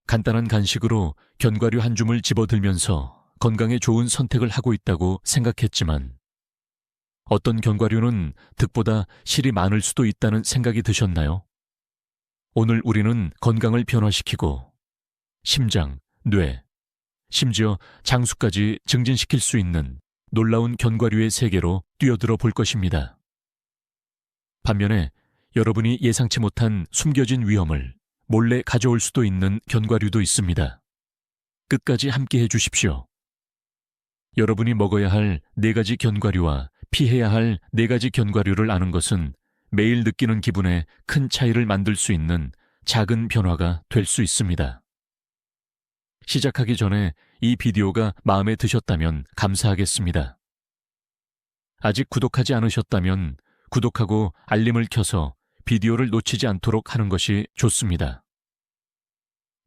간단한 간식으로 견과류 한 줌을 집어들면서 건강에 좋은 선택을 하고 있다고 생각했지만 어떤 견과류는 득보다 실이 많을 수도 있다는 생각이 드셨나요? 오늘 우리는 건강을 변화시키고 심장, 뇌, 심지어 장수까지 증진시킬 수 있는 놀라운 견과류의 세계로 뛰어들어 볼 것입니다. 반면에 여러분이 예상치 못한 숨겨진 위험을 몰래 가져올 수도 있는 견과류도 있습니다. 끝까지 함께 해주십시오. 여러분이 먹어야 할 4가지 견과류와 피해야 할 4가지 견과류를 아는 것은 매일 느끼는 기분에 큰 차이를 만들 수 있는 작은 변화가 될 수 있습니다. 시작하기 전에 이 비디오가 마음에 드셨다면 감사하겠습니다. 아직 구독하지 않으셨다면 구독하고 알림을 켜서 비디오를 놓치지 않도록 하는 것이 좋습니다.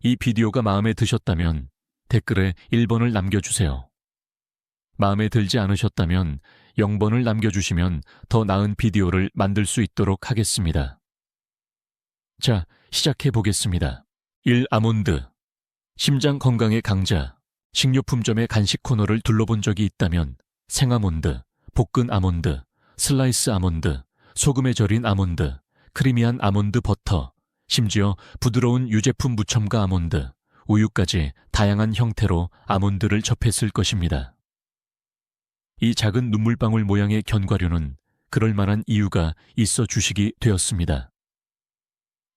이 비디오가 마음에 드셨다면 댓글에 1번을 남겨주세요. 마음에 들지 않으셨다면 0번을 남겨주시면 더 나은 비디오를 만들 수 있도록 하겠습니다. 자, 시작해 보겠습니다. 1. 아몬드. 심장 건강의 강자. 식료품점의 간식 코너를 둘러본 적이 있다면 생아몬드, 볶은 아몬드, 슬라이스 아몬드, 소금에 절인 아몬드, 크리미한 아몬드 버터, 심지어 부드러운 유제품 무첨가 아몬드, 우유까지 다양한 형태로 아몬드를 접했을 것입니다. 이 작은 눈물방울 모양의 견과류는 그럴 만한 이유가 있어 주식이 되었습니다.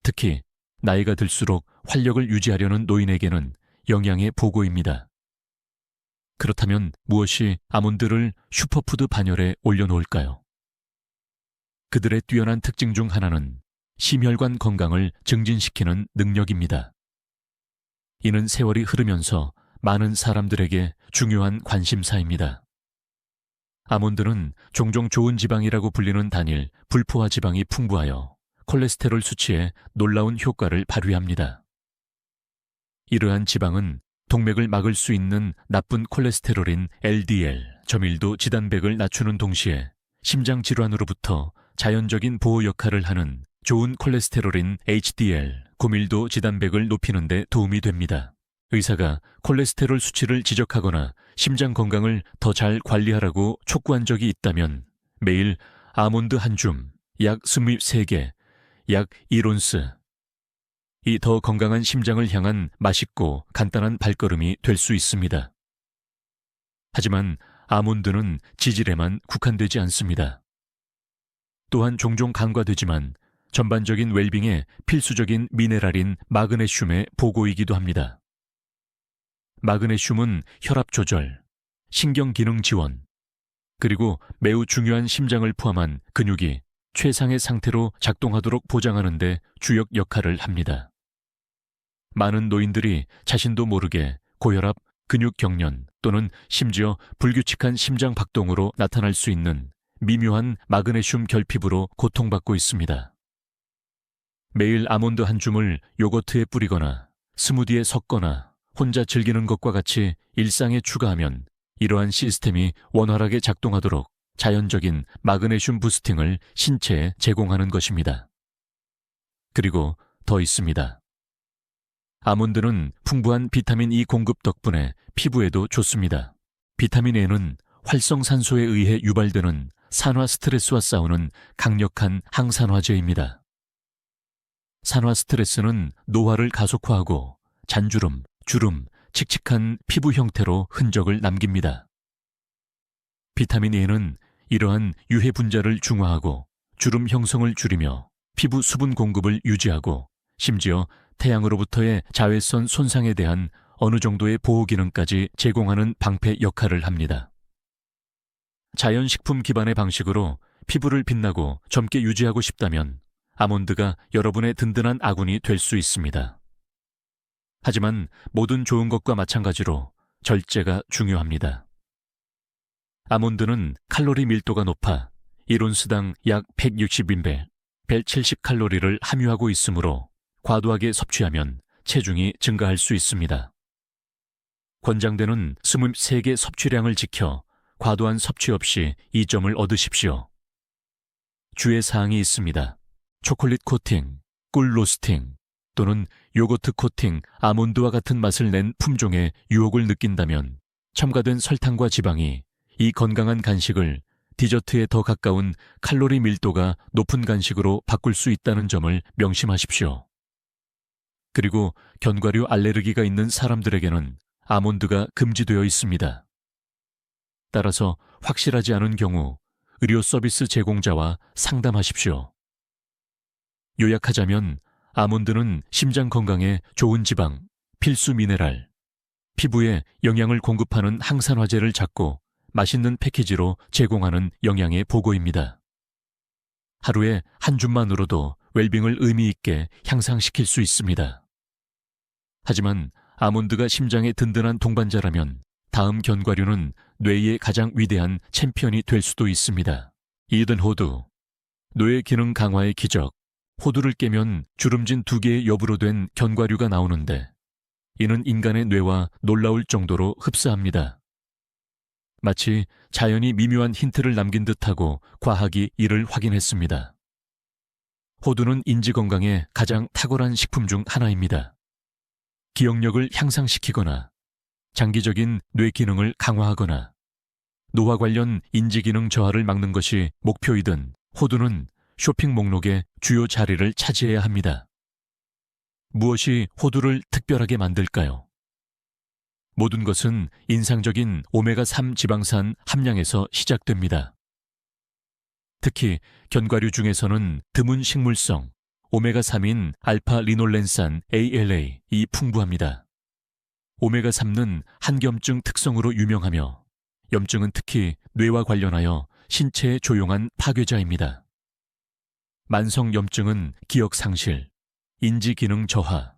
특히 나이가 들수록 활력을 유지하려는 노인에게는 영양의 보고입니다. 그렇다면 무엇이 아몬드를 슈퍼푸드 반열에 올려놓을까요? 그들의 뛰어난 특징 중 하나는 심혈관 건강을 증진시키는 능력입니다. 이는 세월이 흐르면서 많은 사람들에게 중요한 관심사입니다. 아몬드는 종종 좋은 지방이라고 불리는 단일 불포화 지방이 풍부하여 콜레스테롤 수치에 놀라운 효과를 발휘합니다. 이러한 지방은 동맥을 막을 수 있는 나쁜 콜레스테롤인 LDL, 저밀도 지단백을 낮추는 동시에 심장 질환으로부터 자연적인 보호 역할을 하는 좋은 콜레스테롤인 HDL, 고밀도 지단백을 높이는 데 도움이 됩니다. 의사가 콜레스테롤 수치를 지적하거나 심장 건강을 더 잘 관리하라고 촉구한 적이 있다면 매일 아몬드 한 줌, 약 23개, 약 1온스, 이 더 건강한 심장을 향한 맛있고 간단한 발걸음이 될 수 있습니다. 하지만 아몬드는 지질에만 국한되지 않습니다. 또한 종종 간과되지만 전반적인 웰빙에 필수적인 미네랄인 마그네슘의 보고이기도 합니다. 마그네슘은 혈압 조절, 신경기능 지원, 그리고 매우 중요한 심장을 포함한 근육이 최상의 상태로 작동하도록 보장하는 데 주역 역할을 합니다. 많은 노인들이 자신도 모르게 고혈압, 근육경련 또는 심지어 불규칙한 심장 박동으로 나타날 수 있는 미묘한 마그네슘 결핍으로 고통받고 있습니다. 매일 아몬드 한 줌을 요거트에 뿌리거나 스무디에 섞거나 혼자 즐기는 것과 같이 일상에 추가하면 이러한 시스템이 원활하게 작동하도록 자연적인 마그네슘 부스팅을 신체에 제공하는 것입니다. 그리고 더 있습니다. 아몬드는 풍부한 비타민 E 공급 덕분에 피부에도 좋습니다. 비타민 E는 활성산소에 의해 유발되는 산화 스트레스와 싸우는 강력한 항산화제입니다. 산화 스트레스는 노화를 가속화하고 잔주름, 주름, 칙칙한 피부 형태로 흔적을 남깁니다. 비타민 E는 이러한 유해 분자를 중화하고 주름 형성을 줄이며 피부 수분 공급을 유지하고 심지어 태양으로부터의 자외선 손상에 대한 어느 정도의 보호 기능까지 제공하는 방패 역할을 합니다. 자연식품 기반의 방식으로 피부를 빛나고 젊게 유지하고 싶다면 아몬드가 여러분의 든든한 아군이 될 수 있습니다. 하지만 모든 좋은 것과 마찬가지로 절제가 중요합니다. 아몬드는 칼로리 밀도가 높아 1온스당 약 160인배, 170칼로리를 함유하고 있으므로 과도하게 섭취하면 체중이 증가할 수 있습니다. 권장되는 23개 섭취량을 지켜 과도한 섭취 없이 이 점을 얻으십시오. 주의 사항이 있습니다. 초콜릿 코팅, 꿀 로스팅, 또는 요거트 코팅, 아몬드와 같은 맛을 낸 품종의 유혹을 느낀다면 첨가된 설탕과 지방이 이 건강한 간식을 디저트에 더 가까운 칼로리 밀도가 높은 간식으로 바꿀 수 있다는 점을 명심하십시오. 그리고 견과류 알레르기가 있는 사람들에게는 아몬드가 금지되어 있습니다. 따라서 확실하지 않은 경우 의료 서비스 제공자와 상담하십시오. 요약하자면 아몬드는 심장 건강에 좋은 지방, 필수 미네랄, 피부에 영양을 공급하는 항산화제를 잡고 맛있는 패키지로 제공하는 영양의 보고입니다. 하루에 한 줌만으로도 웰빙을 의미 있게 향상시킬 수 있습니다. 하지만 아몬드가 심장의 든든한 동반자라면 다음 견과류는 뇌의 가장 위대한 챔피언이 될 수도 있습니다. 이든 호두, 뇌 기능 강화의 기적. 호두를 깨면 주름진 2개의 엽으로 된 견과류가 나오는데 이는 인간의 뇌와 놀라울 정도로 흡사합니다. 마치 자연이 미묘한 힌트를 남긴 듯하고 과학이 이를 확인했습니다. 호두는 인지 건강에 가장 탁월한 식품 중 하나입니다. 기억력을 향상시키거나 장기적인 뇌 기능을 강화하거나 노화 관련 인지 기능 저하를 막는 것이 목표이든 호두는 쇼핑 목록의 주요 자리를 차지해야 합니다. 무엇이 호두를 특별하게 만들까요? 모든 것은 인상적인 오메가3 지방산 함량에서 시작됩니다. 특히 견과류 중에서는 드문 식물성 오메가3인 알파 리놀렌산 ALA이 풍부합니다. 오메가3는 한겸증 특성으로 유명하며 염증은 특히 뇌와 관련하여 신체에 조용한 파괴자입니다. 만성 염증은 기억 상실, 인지 기능 저하,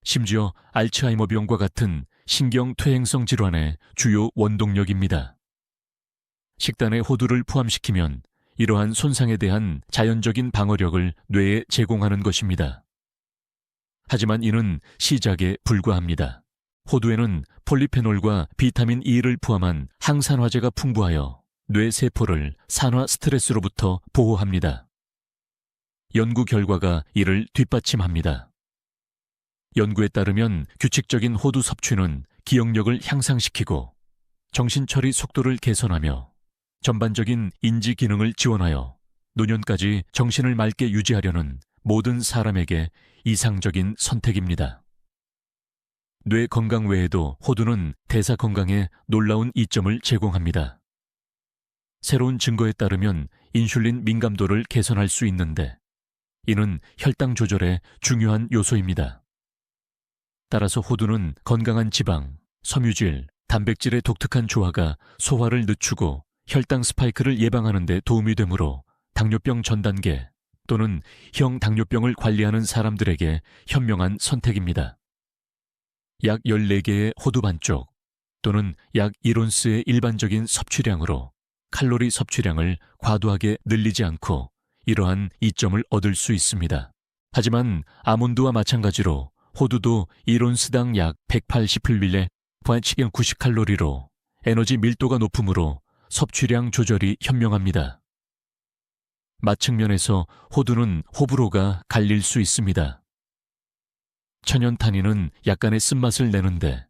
심지어 알츠하이머병과 같은 신경 퇴행성 질환의 주요 원동력입니다. 식단에 호두를 포함시키면 이러한 손상에 대한 자연적인 방어력을 뇌에 제공하는 것입니다. 하지만 이는 시작에 불과합니다. 호두에는 폴리페놀과 비타민 E를 포함한 항산화제가 풍부하여 뇌 세포를 산화 스트레스로부터 보호합니다. 연구 결과가 이를 뒷받침합니다. 연구에 따르면 규칙적인 호두 섭취는 기억력을 향상시키고 정신처리 속도를 개선하며 전반적인 인지 기능을 지원하여 노년까지 정신을 맑게 유지하려는 모든 사람에게 이상적인 선택입니다. 뇌 건강 외에도 호두는 대사 건강에 놀라운 이점을 제공합니다. 새로운 증거에 따르면 인슐린 민감도를 개선할 수 있는데 이는 혈당 조절의 중요한 요소입니다. 따라서 호두는 건강한 지방, 섬유질, 단백질의 독특한 조화가 소화를 늦추고 혈당 스파이크를 예방하는 데 도움이 되므로 당뇨병 전 단계 또는 형 당뇨병을 관리하는 사람들에게 현명한 선택입니다. 약 14개의 호두 반쪽 또는 약 1온스의 일반적인 섭취량으로 칼로리 섭취량을 과도하게 늘리지 않고 이러한 이점을 얻을 수 있습니다. 하지만 아몬드와 마찬가지로 호두도 1온스당 약 180ml, 90칼로리로 에너지 밀도가 높으므로 섭취량 조절이 현명합니다. 맛 측면에서 호두는 호불호가 갈릴 수 있습니다. 천연 타닌은 약간의 쓴맛을 내는데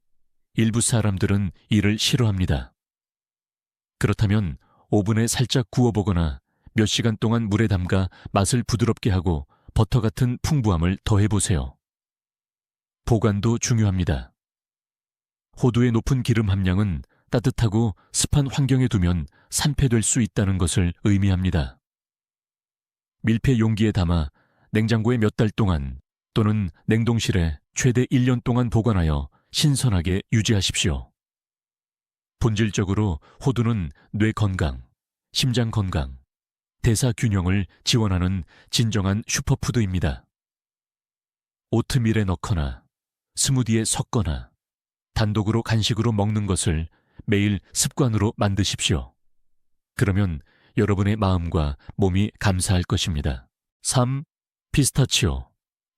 일부 사람들은 이를 싫어합니다. 그렇다면 오븐에 살짝 구워보거나 몇 시간 동안 물에 담가 맛을 부드럽게 하고 버터 같은 풍부함을 더해보세요. 보관도 중요합니다. 호두의 높은 기름 함량은 따뜻하고 습한 환경에 두면 산패될 수 있다는 것을 의미합니다. 밀폐 용기에 담아 냉장고에 몇 달 동안 또는 냉동실에 최대 1년 동안 보관하여 신선하게 유지하십시오. 본질적으로 호두는 뇌 건강, 심장 건강, 대사 균형을 지원하는 진정한 슈퍼푸드입니다. 오트밀에 넣거나 스무디에 섞거나 단독으로 간식으로 먹는 것을 매일 습관으로 만드십시오. 그러면 여러분의 마음과 몸이 감사할 것입니다. 3. 피스타치오.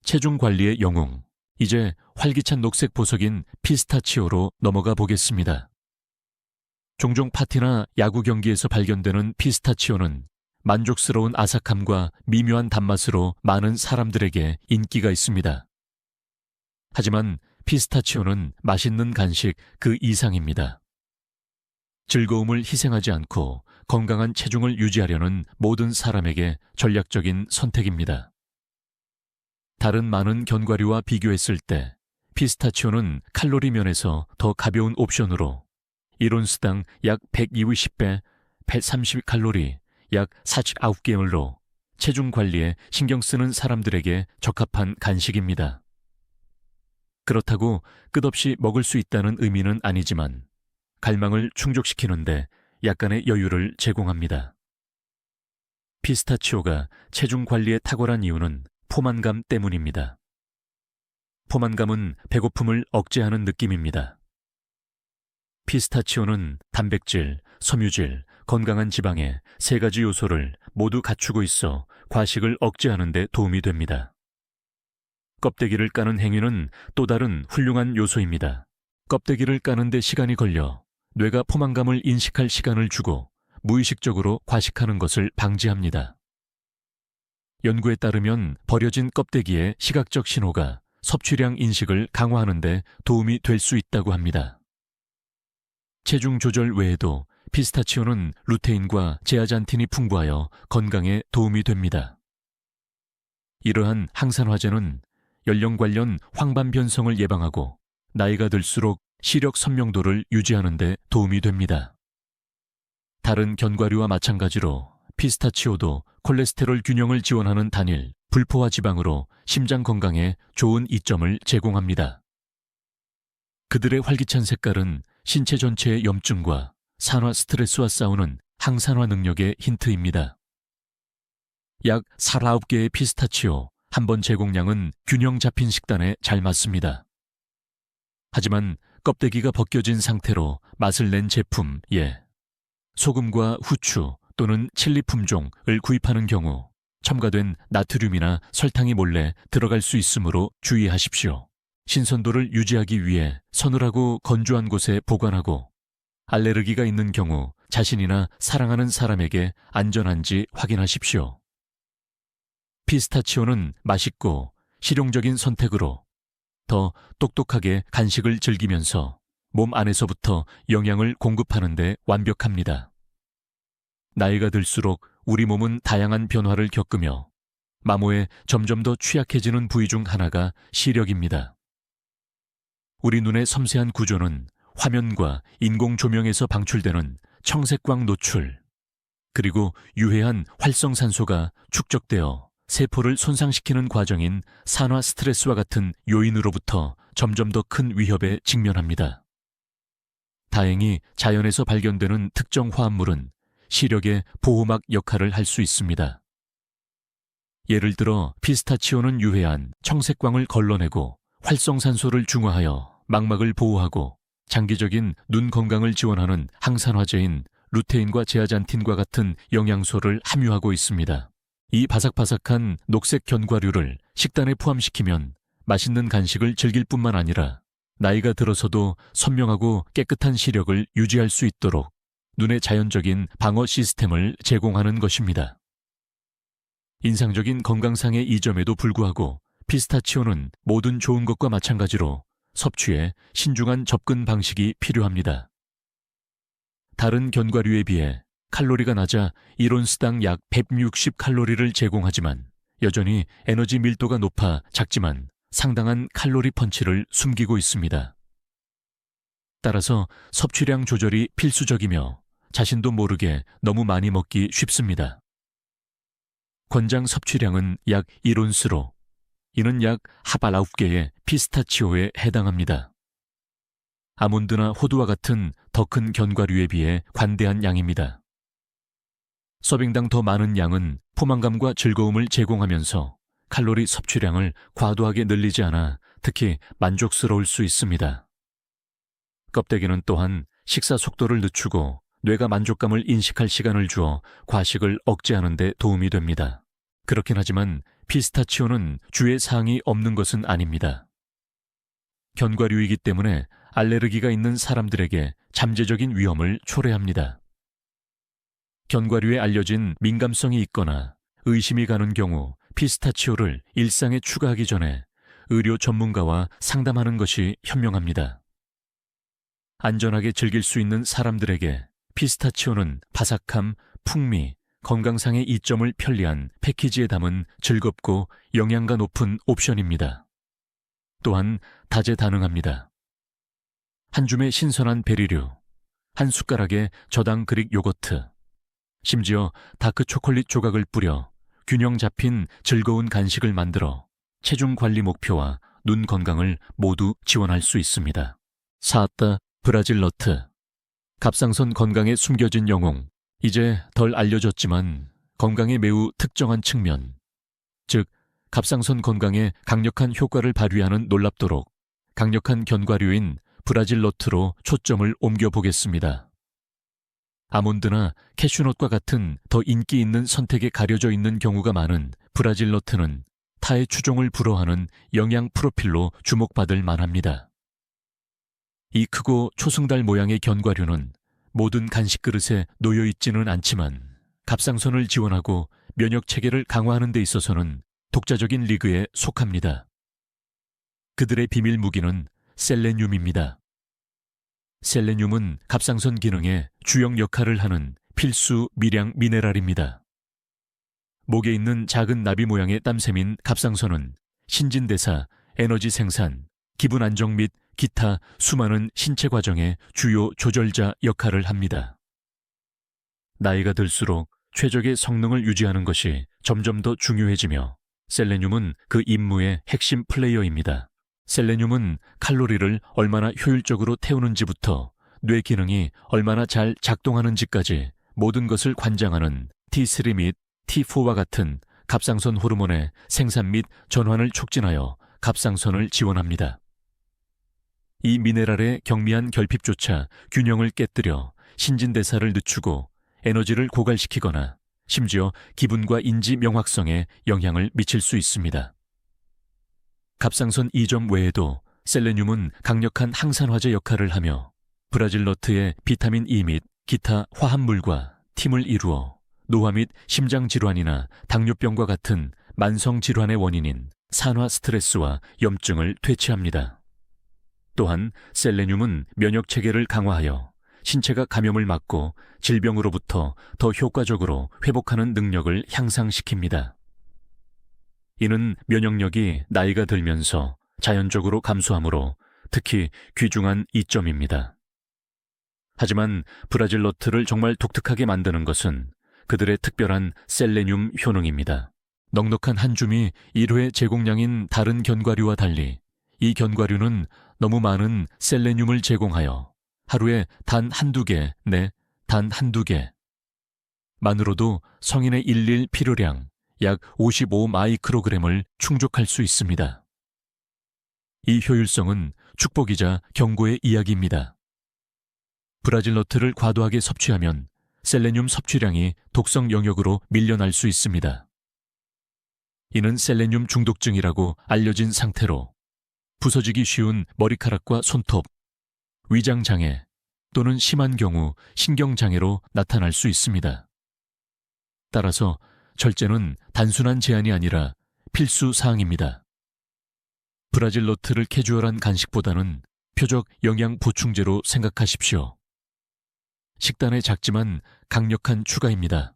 체중 관리의 영웅. 이제 활기찬 녹색 보석인 피스타치오로 넘어가 보겠습니다. 종종 파티나 야구 경기에서 발견되는 피스타치오는 만족스러운 아삭함과 미묘한 단맛으로 많은 사람들에게 인기가 있습니다. 하지만 피스타치오는 맛있는 간식 그 이상입니다. 즐거움을 희생하지 않고 건강한 체중을 유지하려는 모든 사람에게 전략적인 선택입니다. 다른 많은 견과류와 비교했을 때 피스타치오는 칼로리 면에서 더 가벼운 옵션으로 1온스당 약 120배, 130칼로리, 약 49개월로 체중 관리에 신경 쓰는 사람들에게 적합한 간식입니다. 그렇다고 끝없이 먹을 수 있다는 의미는 아니지만 갈망을 충족시키는데 약간의 여유를 제공합니다. 피스타치오가 체중 관리에 탁월한 이유는 포만감 때문입니다. 포만감은 배고픔을 억제하는 느낌입니다. 피스타치오는 단백질, 섬유질, 건강한 지방의 세 가지 요소를 모두 갖추고 있어 과식을 억제하는 데 도움이 됩니다. 껍데기를 까는 행위는 또 다른 훌륭한 요소입니다. 껍데기를 까는 데 시간이 걸려 뇌가 포만감을 인식할 시간을 주고 무의식적으로 과식하는 것을 방지합니다. 연구에 따르면 버려진 껍데기의 시각적 신호가 섭취량 인식을 강화하는 데 도움이 될 수 있다고 합니다. 체중 조절 외에도 피스타치오는 루테인과 제아잔틴이 풍부하여 건강에 도움이 됩니다. 이러한 항산화제는 연령 관련 황반 변성을 예방하고 나이가 들수록 시력 선명도를 유지하는 데 도움이 됩니다. 다른 견과류와 마찬가지로 피스타치오도 콜레스테롤 균형을 지원하는 단일 불포화 지방으로 심장 건강에 좋은 이점을 제공합니다. 그들의 활기찬 색깔은 신체 전체의 염증과 산화 스트레스와 싸우는 항산화 능력의 힌트입니다. 약 49개의 피스타치오 한 번 제공량은 균형 잡힌 식단에 잘 맞습니다. 하지만 껍데기가 벗겨진 상태로 맛을 낸 제품, 소금과 후추 또는 칠리 품종을 구입하는 경우 첨가된 나트륨이나 설탕이 몰래 들어갈 수 있으므로 주의하십시오. 신선도를 유지하기 위해 서늘하고 건조한 곳에 보관하고 알레르기가 있는 경우 자신이나 사랑하는 사람에게 안전한지 확인하십시오. 피스타치오는 맛있고 실용적인 선택으로 더 똑똑하게 간식을 즐기면서 몸 안에서부터 영양을 공급하는 데 완벽합니다. 나이가 들수록 우리 몸은 다양한 변화를 겪으며 마모에 점점 더 취약해지는 부위 중 하나가 시력입니다. 우리 눈의 섬세한 구조는 화면과 인공 조명에서 방출되는 청색광 노출, 그리고 유해한 활성산소가 축적되어 세포를 손상시키는 과정인 산화 스트레스와 같은 요인으로부터 점점 더 큰 위협에 직면합니다. 다행히 자연에서 발견되는 특정 화합물은 시력의 보호막 역할을 할 수 있습니다. 예를 들어 피스타치오는 유해한 청색광을 걸러내고 활성산소를 중화하여 망막을 보호하고 장기적인 눈 건강을 지원하는 항산화제인 루테인과 제아잔틴과 같은 영양소를 함유하고 있습니다. 이 바삭바삭한 녹색 견과류를 식단에 포함시키면 맛있는 간식을 즐길 뿐만 아니라 나이가 들어서도 선명하고 깨끗한 시력을 유지할 수 있도록 눈의 자연적인 방어 시스템을 제공하는 것입니다. 인상적인 건강상의 이점에도 불구하고 피스타치오는 모든 좋은 것과 마찬가지로 섭취에 신중한 접근 방식이 필요합니다. 다른 견과류에 비해 칼로리가 낮아 1온스당 약 160칼로리를 제공하지만 여전히 에너지 밀도가 높아 작지만 상당한 칼로리 펀치를 숨기고 있습니다. 따라서 섭취량 조절이 필수적이며 자신도 모르게 너무 많이 먹기 쉽습니다. 권장 섭취량은 약 1온스로 이는 약 하발 9개의 피스타치오에 해당합니다. 아몬드나 호두와 같은 더 큰 견과류에 비해 관대한 양입니다. 서빙당 더 많은 양은 포만감과 즐거움을 제공하면서 칼로리 섭취량을 과도하게 늘리지 않아 특히 만족스러울 수 있습니다. 껍데기는 또한 식사 속도를 늦추고 뇌가 만족감을 인식할 시간을 주어 과식을 억제하는 데 도움이 됩니다. 그렇긴 하지만 피스타치오는 주의 사항이 없는 것은 아닙니다. 견과류이기 때문에 알레르기가 있는 사람들에게 잠재적인 위험을 초래합니다. 견과류에 알려진 민감성이 있거나 의심이 가는 경우 피스타치오를 일상에 추가하기 전에 의료 전문가와 상담하는 것이 현명합니다. 안전하게 즐길 수 있는 사람들에게 피스타치오는 바삭함, 풍미, 건강상의 이점을 편리한 패키지에 담은 즐겁고 영양가 높은 옵션입니다. 또한 다재다능합니다. 한 줌의 신선한 베리류, 한 숟가락의 저당 그릭 요거트, 심지어 다크 초콜릿 조각을 뿌려 균형 잡힌 즐거운 간식을 만들어 체중 관리 목표와 눈 건강을 모두 지원할 수 있습니다. 사따 브라질 너트, 갑상선 건강에 숨겨진 영웅, 이제 덜 알려졌지만 건강에 매우 특정한 측면, 즉 갑상선 건강에 강력한 효과를 발휘하는 놀랍도록 강력한 견과류인 브라질 너트로 초점을 옮겨보겠습니다. 아몬드나 캐슈넛과 같은 더 인기 있는 선택에 가려져 있는 경우가 많은 브라질 너트는 타의 추종을 불허하는 영양 프로필로 주목받을 만합니다. 이 크고 초승달 모양의 견과류는 모든 간식 그릇에 놓여 있지는 않지만 갑상선을 지원하고 면역 체계를 강화하는 데 있어서는 독자적인 리그에 속합니다. 그들의 비밀 무기는 셀레늄입니다. 셀레늄은 갑상선 기능에 주역 역할을 하는 필수 미량 미네랄입니다. 목에 있는 작은 나비 모양의 땀샘인 갑상선은 신진대사, 에너지 생산, 기분 안정 및 기타 수많은 신체 과정의 주요 조절자 역할을 합니다. 나이가 들수록 최적의 성능을 유지하는 것이 점점 더 중요해지며 셀레늄은 그 임무의 핵심 플레이어입니다. 셀레늄은 칼로리를 얼마나 효율적으로 태우는지부터 뇌 기능이 얼마나 잘 작동하는지까지 모든 것을 관장하는 T3 및 T4와 같은 갑상선 호르몬의 생산 및 전환을 촉진하여 갑상선을 지원합니다. 이 미네랄의 경미한 결핍조차 균형을 깨뜨려 신진대사를 늦추고 에너지를 고갈시키거나 심지어 기분과 인지 명확성에 영향을 미칠 수 있습니다. 갑상선 이점 외에도 셀레늄은 강력한 항산화제 역할을 하며 브라질 너트의 비타민 E 및 기타 화합물과 팀을 이루어 노화 및 심장질환이나 당뇨병과 같은 만성질환의 원인인 산화 스트레스와 염증을 퇴치합니다. 또한 셀레늄은 면역체계를 강화하여 신체가 감염을 막고 질병으로부터 더 효과적으로 회복하는 능력을 향상시킵니다. 이는 면역력이 나이가 들면서 자연적으로 감소하므로 특히 귀중한 이점입니다. 하지만 브라질 너트를 정말 독특하게 만드는 것은 그들의 특별한 셀레늄 효능입니다. 넉넉한 한 줌이 1회 제공량인 다른 견과류와 달리 이 견과류는 너무 많은 셀레늄을 제공하여 하루에 단 한두 개, 단 한두 개. 만으로도 성인의 일일 필요량 약 55 마이크로그램을 충족할 수 있습니다. 이 효율성은 축복이자 경고의 이야기입니다. 브라질 너트를 과도하게 섭취하면 셀레늄 섭취량이 독성 영역으로 밀려날 수 있습니다. 이는 셀레늄 중독증이라고 알려진 상태로 부서지기 쉬운 머리카락과 손톱, 위장장애 또는 심한 경우 신경장애로 나타날 수 있습니다. 따라서 절제는 단순한 제한이 아니라 필수 사항입니다. 브라질 너트를 캐주얼한 간식보다는 표적 영양 보충제로 생각하십시오. 식단의 작지만 강력한 추가입니다.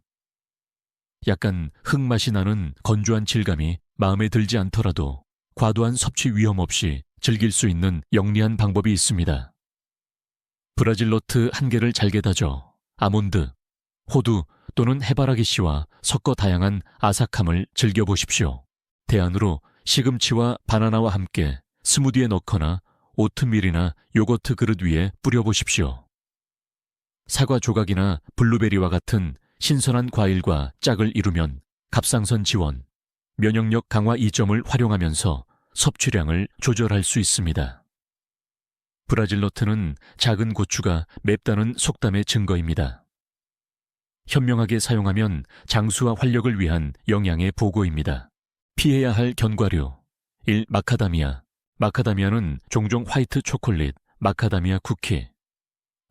약간 흙맛이 나는 건조한 질감이 마음에 들지 않더라도 과도한 섭취 위험 없이 즐길 수 있는 영리한 방법이 있습니다. 브라질 너트 한 개를 잘게 다져 아몬드, 호두 또는 해바라기 씨와 섞어 다양한 아삭함을 즐겨보십시오. 대안으로 시금치와 바나나와 함께 스무디에 넣거나 오트밀이나 요거트 그릇 위에 뿌려보십시오. 사과 조각이나 블루베리와 같은 신선한 과일과 짝을 이루면 갑상선 지원, 면역력 강화 이점을 활용하면서 섭취량을 조절할 수 있습니다. 브라질 너트는 작은 고추가 맵다는 속담의 증거입니다. 현명하게 사용하면 장수와 활력을 위한 영양의 보고입니다. 피해야 할 견과류 1. 마카다미아. 마카다미아는 종종 화이트 초콜릿, 마카다미아 쿠키,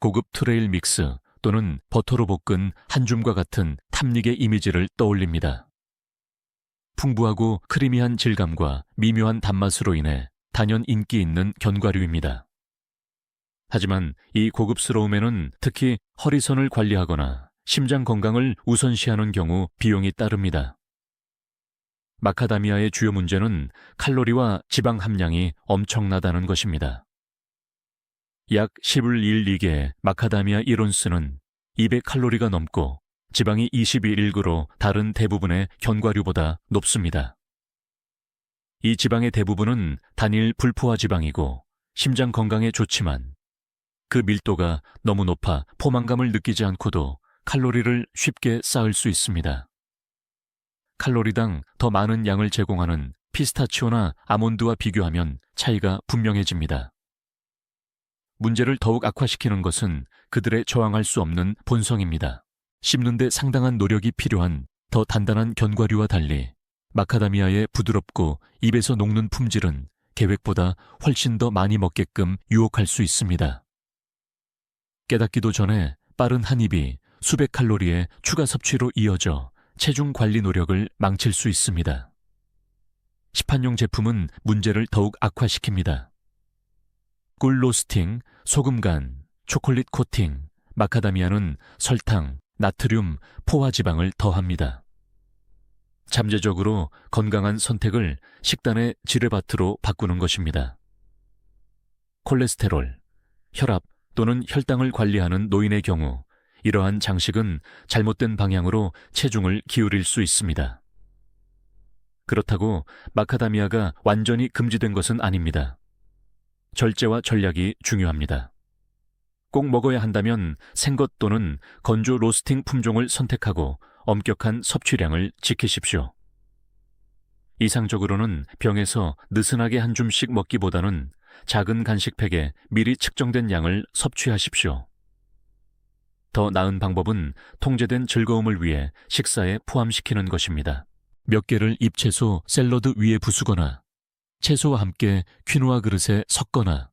고급 트레일 믹스 또는 버터로 볶은 한 줌과 같은 탐닉의 이미지를 떠올립니다. 풍부하고 크리미한 질감과 미묘한 단맛으로 인해 단연 인기 있는 견과류입니다. 하지만 이 고급스러움에는 특히 허리선을 관리하거나 심장 건강을 우선시하는 경우 비용이 따릅니다. 마카다미아의 주요 문제는 칼로리와 지방 함량이 엄청나다는 것입니다. 약 10을 1리게의 마카다미아 1온스는 200칼로리가 넘고 지방이 21일그로 다른 대부분의 견과류보다 높습니다. 이 지방의 대부분은 단일 불포화 지방이고 심장 건강에 좋지만 그 밀도가 너무 높아 포만감을 느끼지 않고도 칼로리를 쉽게 쌓을 수 있습니다. 칼로리당 더 많은 양을 제공하는 피스타치오나 아몬드와 비교하면 차이가 분명해집니다. 문제를 더욱 악화시키는 것은 그들의 저항할 수 없는 본성입니다. 씹는 데 상당한 노력이 필요한 더 단단한 견과류와 달리 마카다미아의 부드럽고 입에서 녹는 품질은 계획보다 훨씬 더 많이 먹게끔 유혹할 수 있습니다. 깨닫기도 전에 빠른 한 입이 수백 칼로리의 추가 섭취로 이어져 체중 관리 노력을 망칠 수 있습니다. 시판용 제품은 문제를 더욱 악화시킵니다. 꿀 로스팅, 소금 간, 초콜릿 코팅, 마카다미아는 설탕, 나트륨, 포화지방을 더합니다. 잠재적으로 건강한 선택을 식단의 지뢰밭으로 바꾸는 것입니다. 콜레스테롤, 혈압 또는 혈당을 관리하는 노인의 경우 이러한 장식은 잘못된 방향으로 체중을 기울일 수 있습니다. 그렇다고 마카다미아가 완전히 금지된 것은 아닙니다. 절제와 전략이 중요합니다. 꼭 먹어야 한다면 생것 또는 건조 로스팅 품종을 선택하고 엄격한 섭취량을 지키십시오. 이상적으로는 병에서 느슨하게 한 줌씩 먹기보다는 작은 간식팩에 미리 측정된 양을 섭취하십시오. 더 나은 방법은 통제된 즐거움을 위해 식사에 포함시키는 것입니다. 몇 개를 잎채소 샐러드 위에 부수거나 채소와 함께 퀴노아 그릇에 섞거나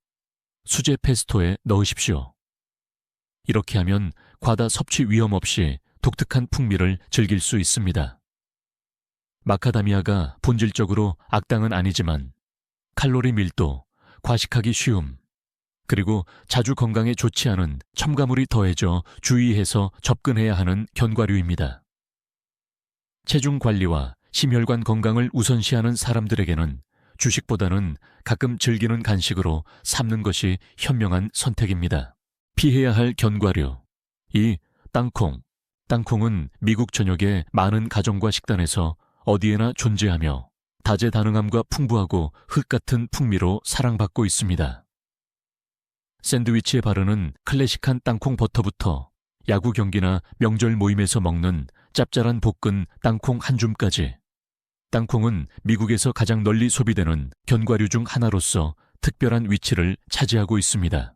수제 페스토에 넣으십시오. 이렇게 하면 과다 섭취 위험 없이 독특한 풍미를 즐길 수 있습니다. 마카다미아가 본질적으로 악당은 아니지만 칼로리 밀도, 과식하기 쉬움, 그리고 자주 건강에 좋지 않은 첨가물이 더해져 주의해서 접근해야 하는 견과류입니다. 체중 관리와 심혈관 건강을 우선시하는 사람들에게는 주식보다는 가끔 즐기는 간식으로 삼는 것이 현명한 선택입니다. 피해야 할 견과류. 2. 땅콩. 땅콩은 미국 전역의 많은 가정과 식단에서 어디에나 존재하며 다재다능함과 풍부하고 흙 같은 풍미로 사랑받고 있습니다. 샌드위치에 바르는 클래식한 땅콩 버터부터 야구 경기나 명절 모임에서 먹는 짭짤한 볶은 땅콩 한 줌까지 땅콩은 미국에서 가장 널리 소비되는 견과류 중 하나로서 특별한 위치를 차지하고 있습니다.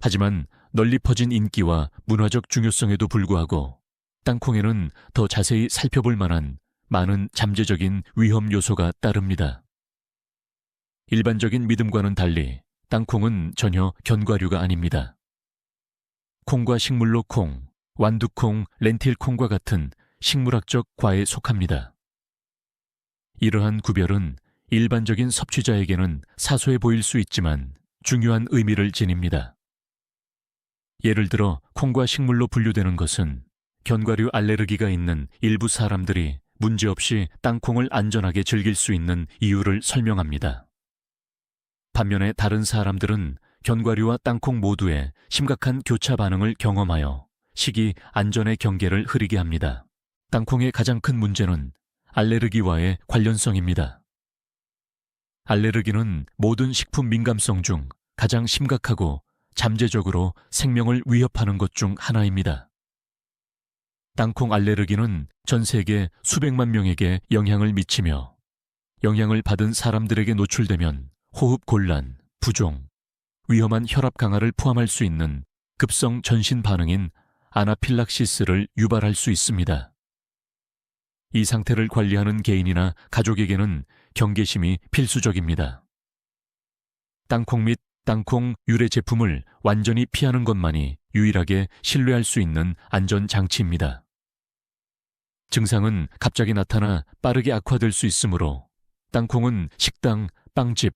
하지만 널리 퍼진 인기와 문화적 중요성에도 불구하고 땅콩에는 더 자세히 살펴볼 만한 많은 잠재적인 위험 요소가 따릅니다. 일반적인 믿음과는 달리 땅콩은 전혀 견과류가 아닙니다. 콩과 식물로 콩, 완두콩, 렌틸콩과 같은 식물학적 과에 속합니다. 이러한 구별은 일반적인 섭취자에게는 사소해 보일 수 있지만 중요한 의미를 지닙니다. 예를 들어 콩과 식물로 분류되는 것은 견과류 알레르기가 있는 일부 사람들이 문제없이 땅콩을 안전하게 즐길 수 있는 이유를 설명합니다. 반면에 다른 사람들은 견과류와 땅콩 모두에 심각한 교차 반응을 경험하여 식이 안전의 경계를 흐리게 합니다. 땅콩의 가장 큰 문제는 알레르기와의 관련성입니다. 알레르기는 모든 식품 민감성 중 가장 심각하고 잠재적으로 생명을 위협하는 것 중 하나입니다. 땅콩 알레르기는 전 세계 수백만 명에게 영향을 미치며 영향을 받은 사람들에게 노출되면 호흡 곤란, 부종, 위험한 혈압 강화를 포함할 수 있는 급성 전신 반응인 아나필락시스를 유발할 수 있습니다. 이 상태를 관리하는 개인이나 가족에게는 경계심이 필수적입니다. 땅콩 및 땅콩 유래 제품을 완전히 피하는 것만이 유일하게 신뢰할 수 있는 안전장치입니다. 증상은 갑자기 나타나 빠르게 악화될 수 있으므로 땅콩은 식당, 빵집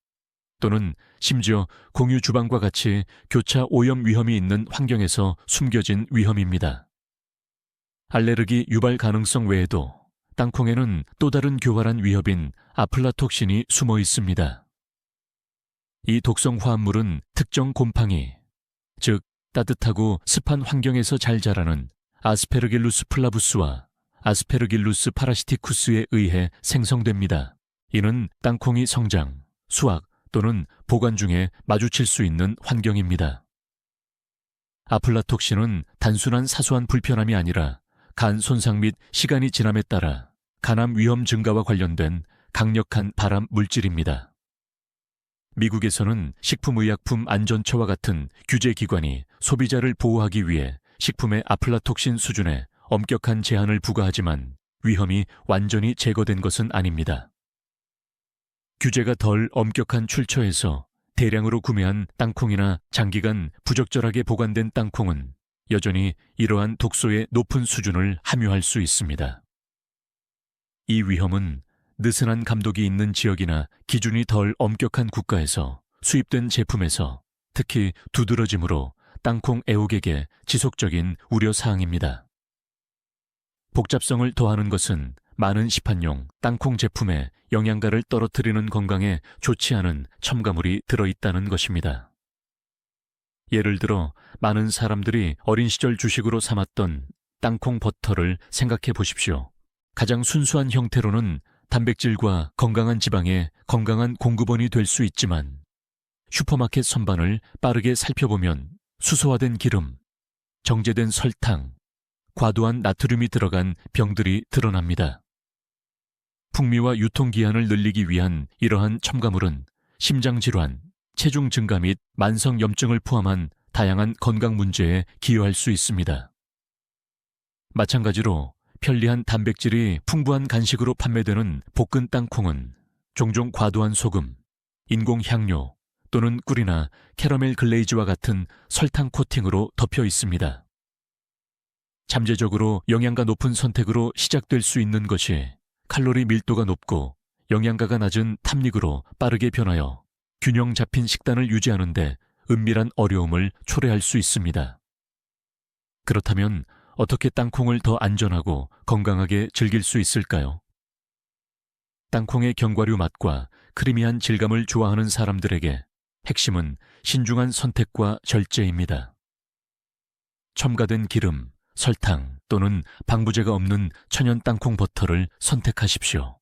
또는 심지어 공유 주방과 같이 교차 오염 위험이 있는 환경에서 숨겨진 위험입니다. 알레르기 유발 가능성 외에도 땅콩에는 또 다른 교활한 위협인 아플라톡신이 숨어 있습니다. 이 독성 화합물은 특정 곰팡이, 즉 따뜻하고 습한 환경에서 잘 자라는 아스페르길루스 플라부스와 아스페르길루스 파라시티쿠스에 의해 생성됩니다. 이는 땅콩이 성장, 수확 또는 보관 중에 마주칠 수 있는 환경입니다. 아플라톡신은 단순한 사소한 불편함이 아니라 간 손상 및 시간이 지남에 따라 간암 위험 증가와 관련된 강력한 발암 물질입니다. 미국에서는 식품의약품 안전처와 같은 규제기관이 소비자를 보호하기 위해 식품의 아플라톡신 수준에 엄격한 제한을 부과하지만 위험이 완전히 제거된 것은 아닙니다. 규제가 덜 엄격한 출처에서 대량으로 구매한 땅콩이나 장기간 부적절하게 보관된 땅콩은 여전히 이러한 독소의 높은 수준을 함유할 수 있습니다. 이 위험은 느슨한 감독이 있는 지역이나 기준이 덜 엄격한 국가에서 수입된 제품에서 특히 두드러짐으로 땅콩 애호객에 지속적인 우려 사항입니다. 복잡성을 더하는 것은 많은 시판용 땅콩 제품에 영양가를 떨어뜨리는 건강에 좋지 않은 첨가물이 들어있다는 것입니다. 예를 들어 많은 사람들이 어린 시절 주식으로 삼았던 땅콩 버터를 생각해 보십시오. 가장 순수한 형태로는 단백질과 건강한 지방의 건강한 공급원이 될 수 있지만 슈퍼마켓 선반을 빠르게 살펴보면 수소화된 기름, 정제된 설탕, 과도한 나트륨이 들어간 병들이 드러납니다. 풍미와 유통기한을 늘리기 위한 이러한 첨가물은 심장질환, 체중 증가 및 만성염증을 포함한 다양한 건강 문제에 기여할 수 있습니다. 마찬가지로 편리한 단백질이 풍부한 간식으로 판매되는 볶은 땅콩은 종종 과도한 소금, 인공 향료 또는 꿀이나 캐러멜 글레이즈와 같은 설탕 코팅으로 덮여 있습니다. 잠재적으로 영양가 높은 선택으로 시작될 수 있는 것이 칼로리 밀도가 높고 영양가가 낮은 탐닉으로 빠르게 변하여 균형 잡힌 식단을 유지하는 데 은밀한 어려움을 초래할 수 있습니다. 그렇다면 어떻게 땅콩을 더 안전하고 건강하게 즐길 수 있을까요? 땅콩의 견과류 맛과 크리미한 질감을 좋아하는 사람들에게 핵심은 신중한 선택과 절제입니다. 첨가된 기름, 설탕 또는 방부제가 없는 천연 땅콩 버터를 선택하십시오.